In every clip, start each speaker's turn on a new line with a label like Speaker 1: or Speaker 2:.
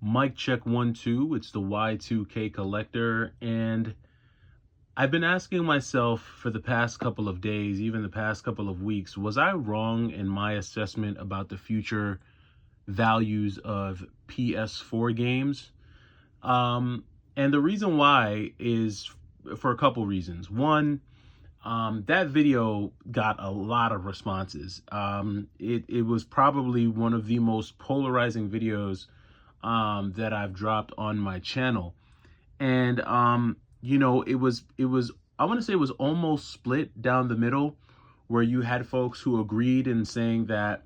Speaker 1: Mic check 1 2. It's the Y2K collector, and I've been asking myself for the past couple of days, even the past couple of weeks, was I wrong in my assessment about the future values of PS4 games? And the reason why is for a couple reasons. One, that video got a lot of responses. It was probably one of the most polarizing videos that I've dropped on my channel. And it was I want to say it was almost split down the middle, where you had folks who agreed in saying that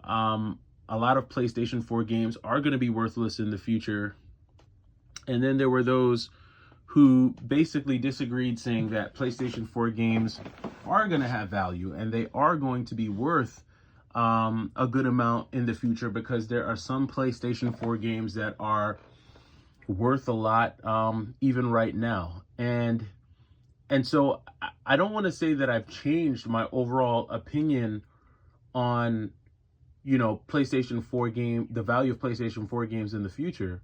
Speaker 1: a lot of PlayStation 4 games are going to be worthless in the future. And then there were those who basically disagreed, saying that PlayStation 4 games are going to have value and they are going to be worth a good amount in the future, because there are some PlayStation 4 games that are worth a lot even right now. And so I don't want to say that I've changed my overall opinion on PlayStation 4 game, the value of PlayStation 4 games in the future.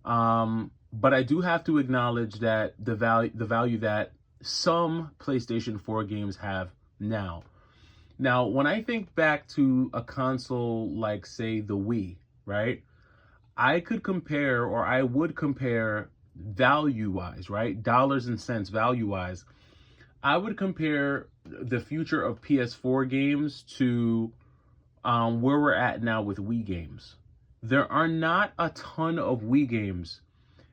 Speaker 1: But I do have to acknowledge that the value that some PlayStation 4 games have now. Now, when I think back to a console like, say, the Wii, right? I would compare value-wise, right? Dollars and cents value-wise. I would compare the future of PS4 games to where we're at now with Wii games. There are not a ton of Wii games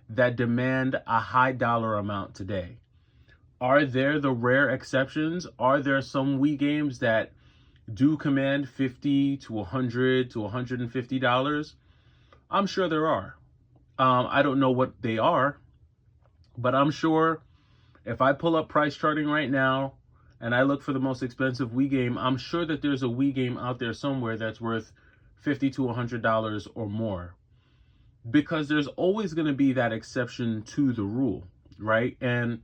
Speaker 1: that demand a high dollar amount today. Are there the rare exceptions? Are there some Wii games that do command $50 to $100 to $150? I'm sure there are. I don't know what they are, but I'm sure if I pull up price charting right now and I look for the most expensive Wii game, I'm sure that there's a Wii game out there somewhere that's worth $50 to $100 or more. Because there's always going to be that exception to the rule, right? And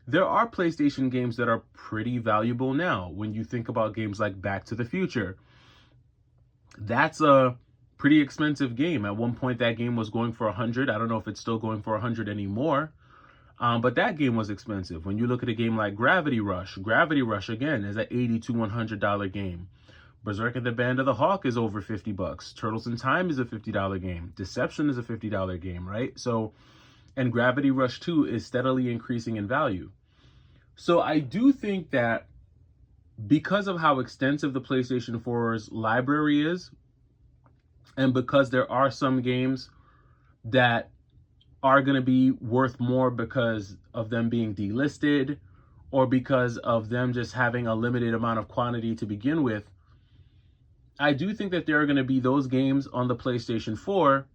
Speaker 1: there are PlayStation games that are pretty valuable now. When you think about games like Back to the Future, that's a pretty expensive game. At one point, that game was going for $100. I don't know if it's still going for $100 anymore, but that game was expensive. When you look at a game like Gravity Rush again is an $80 to $100 game. Berserk and the Band of the Hawk is over $50. Turtles in Time is a $50 game. Deception is a $50 game, right? So, and Gravity Rush 2 is steadily increasing in value. So I do think that because of how extensive the PlayStation 4's library is, and because there are some games that are going to be worth more because of them being delisted, or because of them just having a limited amount of quantity to begin with, I do think that there are going to be those games on the PlayStation 4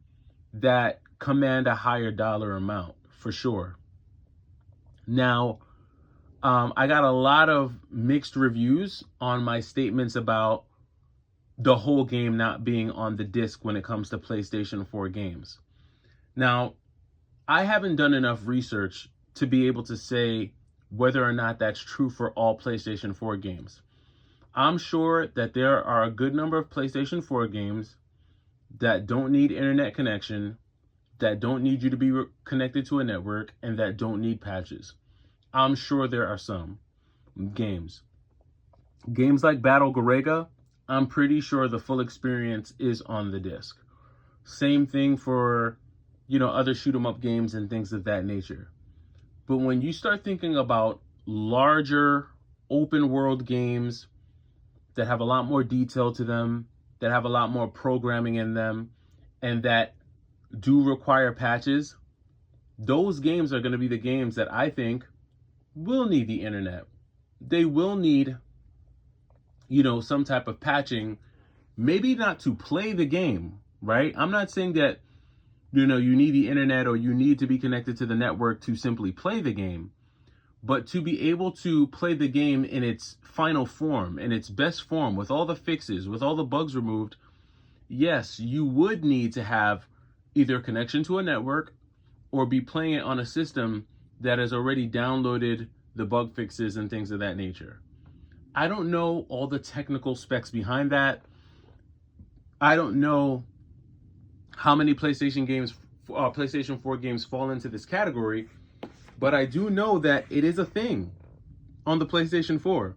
Speaker 1: that command a higher dollar amount, for sure. Now, I got a lot of mixed reviews on my statements about the whole game not being on the disc when it comes to PlayStation 4 games. Now, I haven't done enough research to be able to say whether or not that's true for all PlayStation 4 games. I'm sure that there are a good number of PlayStation 4 games that don't need internet connection, that don't need you to be connected to a network, and that don't need patches. I'm sure there are some games. Games like Battle Garega, I'm pretty sure the full experience is on the disc. Same thing for, other shoot 'em up games and things of that nature. But when you start thinking about larger open world games that have a lot more detail to them, that have a lot more programming in them, and that do require patches, those games are going to be the games that I think will need the internet. They will need, some type of patching, maybe not to play the game, right? I'm not saying that, you need the internet or you need to be connected to the network to simply play the game, but to be able to play the game in its final form, in its best form, with all the fixes, with all the bugs removed. Yes, you would need to have either connection to a network or be playing it on a system that has already downloaded the bug fixes and things of that nature. I don't know all the technical specs behind that. I don't know how many PlayStation 4 games fall into this category, but I do know that it is a thing on the PlayStation 4.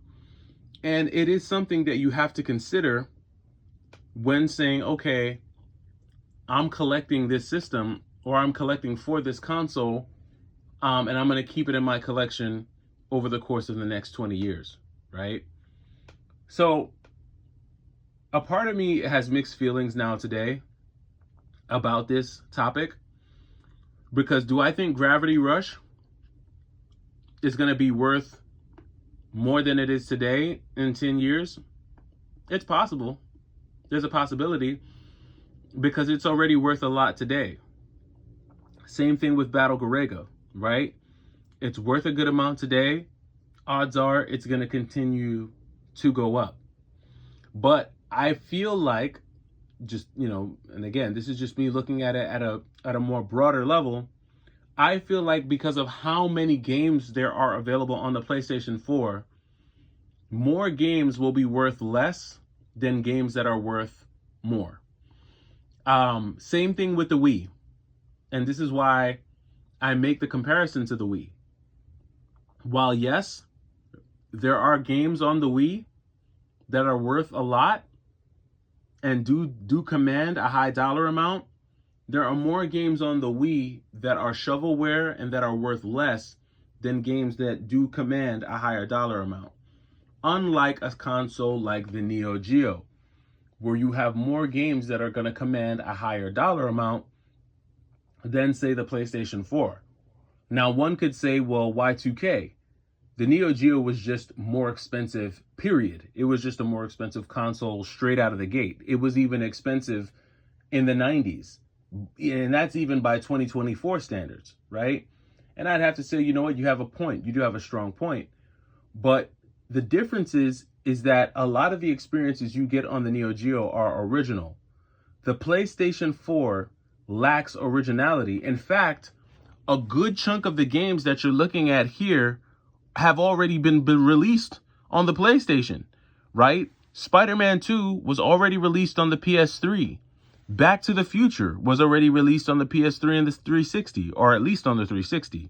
Speaker 1: And it is something that you have to consider when saying, okay, I'm collecting this system, or I'm collecting for this console, and I'm going to keep it in my collection over the course of the next 20 years, right? So a part of me has mixed feelings now today about this topic, because do I think Gravity Rush is going to be worth more than it is today in 10 years? It's possible. There's a possibility, because it's already worth a lot today. Same thing with Battle Garega, right? It's worth a good amount today. Odds are it's going to continue to go up. But I feel like, just, and again, this is just me looking at it at a more broader level. I feel like because of how many games there are available on the PlayStation 4, more games will be worth less than games that are worth more. Same thing with the Wii. And this is why I make the comparison to the Wii. While yes, there are games on the Wii that are worth a lot and do command a high dollar amount, there are more games on the Wii that are shovelware and that are worth less than games that do command a higher dollar amount. Unlike a console like the Neo Geo, where you have more games that are going to command a higher dollar amount than, say, the PlayStation 4. Now, one could say, well, Y2K? The Neo Geo was just more expensive, period. It was just a more expensive console straight out of the gate. It was even expensive in the 90s. And that's even by 2024 standards, right? And I'd have to say, you know what? You have a point. You do have a strong point. But the difference is that a lot of the experiences you get on the Neo Geo are original. The PlayStation 4 lacks originality. In fact, a good chunk of the games that you're looking at here have already been released on the PlayStation, right? Spider-Man 2 was already released on the PS3. Back to the Future was already released on the PS3 and the 360, or at least on the 360.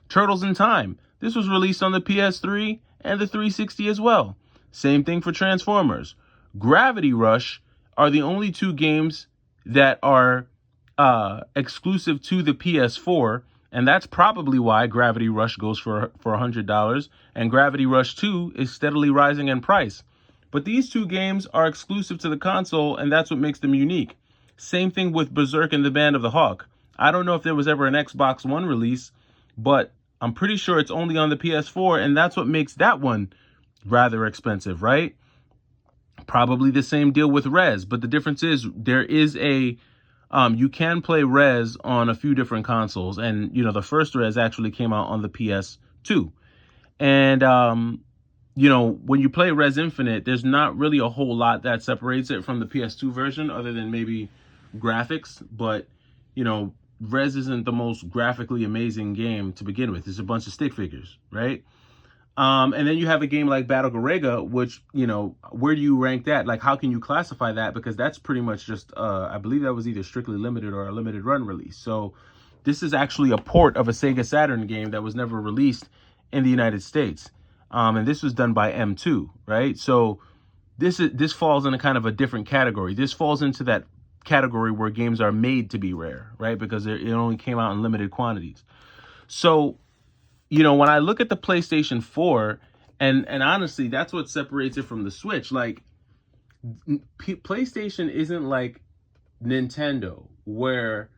Speaker 1: Turtles in Time, this was released on the PS3 and the 360 as well. Same thing for Transformers. Gravity Rush are the only two games that are exclusive to the PS4, and that's probably why Gravity Rush goes for $100, and Gravity Rush 2 is steadily rising in price. But these two games are exclusive to the console, and that's what makes them unique. Same thing with Berserk and the Band of the Hawk. I don't know if there was ever an Xbox One release, but I'm pretty sure it's only on the PS4, and that's what makes that one rather expensive, right? Probably the same deal with Rez, but the difference is there is a you can play Rez on a few different consoles, and the first Rez actually came out on the PS2. And when you play Rez Infinite, there's not really a whole lot that separates it from the PS2 version, other than maybe graphics. But Rez isn't the most graphically amazing game to begin with. It's a bunch of stick figures, right? And then you have a game like Battle Garega, which, where do you rank that? Like, how can you classify that? Because that's pretty much just, I believe that was either strictly limited or a limited run release. So this is actually a port of a Sega Saturn game that was never released in the United States. And this was done by M2, right? So this falls in a kind of a different category. This falls into that category where games are made to be rare, right? Because it only came out in limited quantities. So when I look at the PlayStation 4, and honestly, that's what separates it from the Switch. Like, PlayStation isn't like Nintendo, where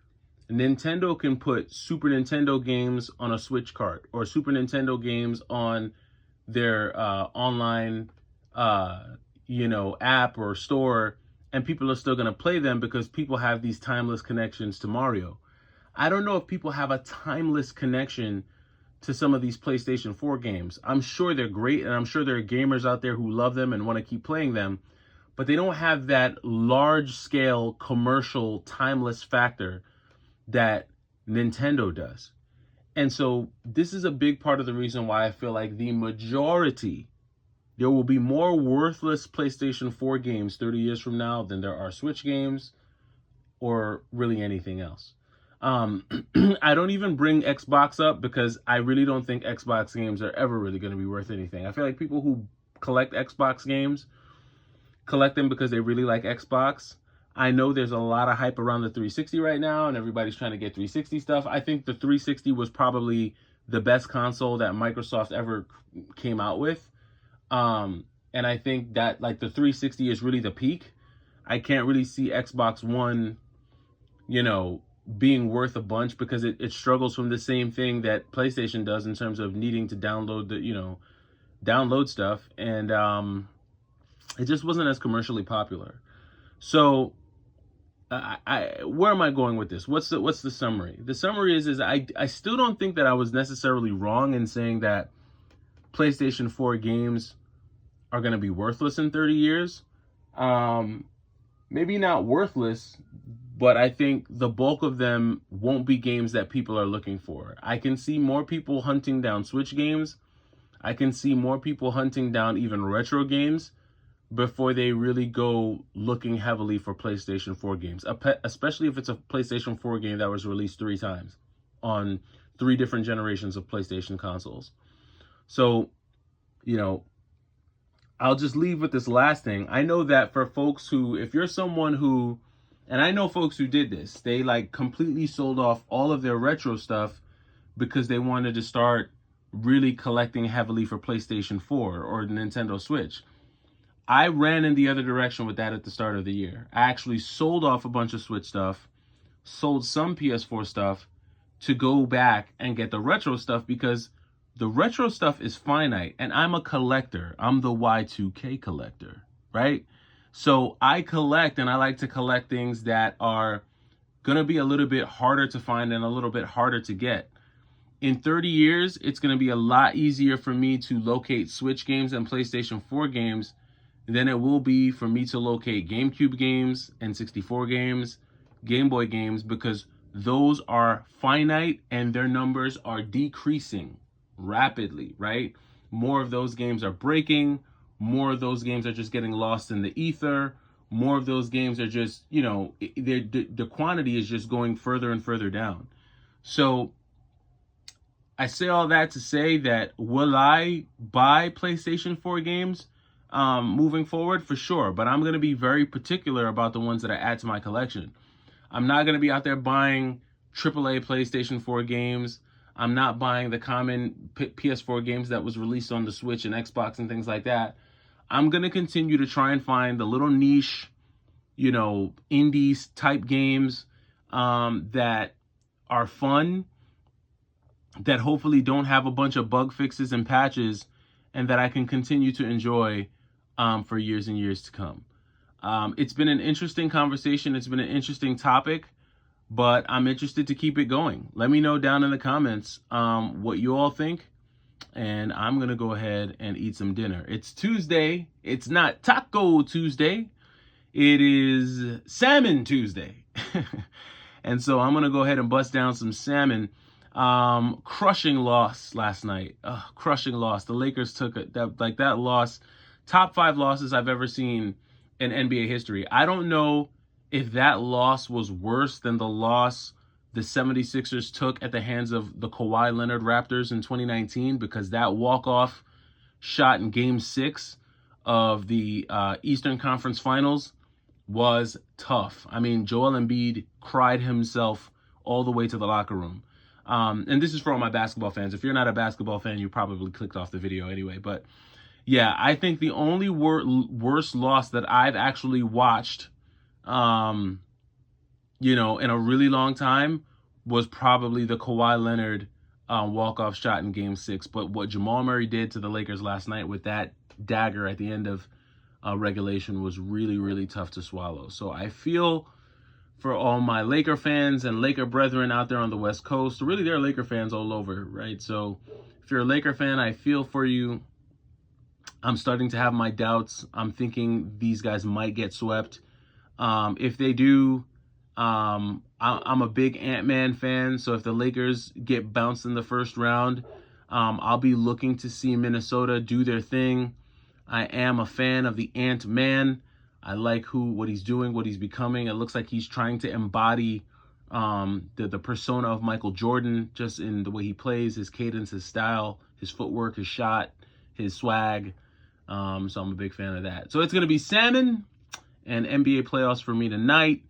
Speaker 1: Nintendo can put Super Nintendo games on a Switch cart, or Super Nintendo games on their online, app or store, and people are still going to play them because people have these timeless connections to Mario. I don't know if people have a timeless connection to some of these PlayStation 4 games. I'm sure they're great, and I'm sure there are gamers out there who love them and want to keep playing them, but they don't have that large-scale commercial timeless factor that Nintendo does. And so this is a big part of the reason why I feel like there will be more worthless PlayStation 4 games 30 years from now than there are Switch games or really anything else. I don't even bring Xbox up because I really don't think Xbox games are ever really going to be worth anything. I feel like people who collect Xbox games collect them because they really like Xbox. I know there's a lot of hype around the 360 right now, and everybody's trying to get 360 stuff. I think the 360 was probably the best console that Microsoft ever came out with. And I think that like the 360 is really the peak. I can't really see Xbox One, being worth a bunch because it struggles from the same thing that PlayStation does in terms of needing to download stuff. And it just wasn't as commercially popular. So where am I going with this? What's the summary? The summary is I still don't think that I was necessarily wrong in saying that PlayStation 4 games are going to be worthless in 30 years. Maybe not worthless, but I think the bulk of them won't be games that people are looking for. I can see more people hunting down Switch games. I can see more people hunting down even retro games before they really go looking heavily for PlayStation 4 games, especially if it's a PlayStation 4 game that was released 3 times on 3 different generations of PlayStation consoles. So, I'll just leave with this last thing. I know that for folks who, if you're someone who, and I know folks who did this, they like completely sold off all of their retro stuff because they wanted to start really collecting heavily for PlayStation 4 or Nintendo Switch. I ran in the other direction with that at the start of the year. I actually sold off a bunch of Switch stuff, sold some PS4 stuff to go back and get the retro stuff because the retro stuff is finite, and I'm a collector. I'm the Y2K collector, right? So I collect, and I like to collect things that are going to be a little bit harder to find and a little bit harder to get. In 30 years, it's going to be a lot easier for me to locate Switch games and PlayStation 4 games than it will be for me to locate GameCube games, N64 games, Game Boy games, because those are finite and their numbers are decreasing rapidly, right? More of those games are breaking. More of those games are just getting lost in the ether. More of those games are just, the quantity is just going further and further down. So I say all that to say that will I buy PlayStation 4 games moving forward? For sure. But I'm going to be very particular about the ones that I add to my collection. I'm not going to be out there buying AAA PlayStation 4 games. I'm not buying the common PS4 games that was released on the Switch and Xbox and things like that. I'm going to continue to try and find the little niche, indie type games that are fun, that hopefully don't have a bunch of bug fixes and patches, and that I can continue to enjoy for years and years to come. It's been an interesting conversation. It's been an interesting topic. But I'm interested to keep it going. Let me know down in the comments what you all think. And I'm going to go ahead and eat some dinner. It's Tuesday. It's not Taco Tuesday. It is Salmon Tuesday. And so I'm going to go ahead and bust down some salmon. Crushing loss last night. Crushing loss. The Lakers took that loss. Top 5 losses I've ever seen in NBA history. I don't know if that loss was worse than the loss the 76ers took at the hands of the Kawhi Leonard Raptors in 2019, because that walk-off shot in Game 6 of the Eastern Conference Finals was tough. I mean, Joel Embiid cried himself all the way to the locker room. And this is for all my basketball fans. If you're not a basketball fan, you probably clicked off the video anyway. But yeah, I think the only worst loss that I've actually watched in a really long time was probably the Kawhi Leonard walk-off shot in Game 6. But what Jamal Murray did to the Lakers last night with that dagger at the end of regulation was really, really tough to swallow. So I feel for all my Laker fans and Laker brethren out there on the West Coast. Really, there are Laker fans all over, right? So if you're a Laker fan, I feel for you. I'm starting to have my doubts. I'm thinking these guys might get swept. If they do, I'm a big Ant-Man fan, so if the Lakers get bounced in the first round, I'll be looking to see Minnesota do their thing. I am a fan of the Ant-Man. I like what he's doing, what he's becoming. It looks like he's trying to embody the persona of Michael Jordan, just in the way he plays, his cadence, his style, his footwork, his shot, his swag. So I'm a big fan of that. So it's going to be salmon and NBA playoffs for me tonight.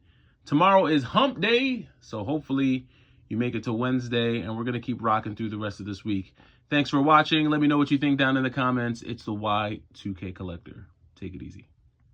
Speaker 1: Tomorrow is hump day, so hopefully you make it to Wednesday, and we're going to keep rocking through the rest of this week. Thanks for watching. Let me know what you think down in the comments. It's the Y2K Collector. Take it easy.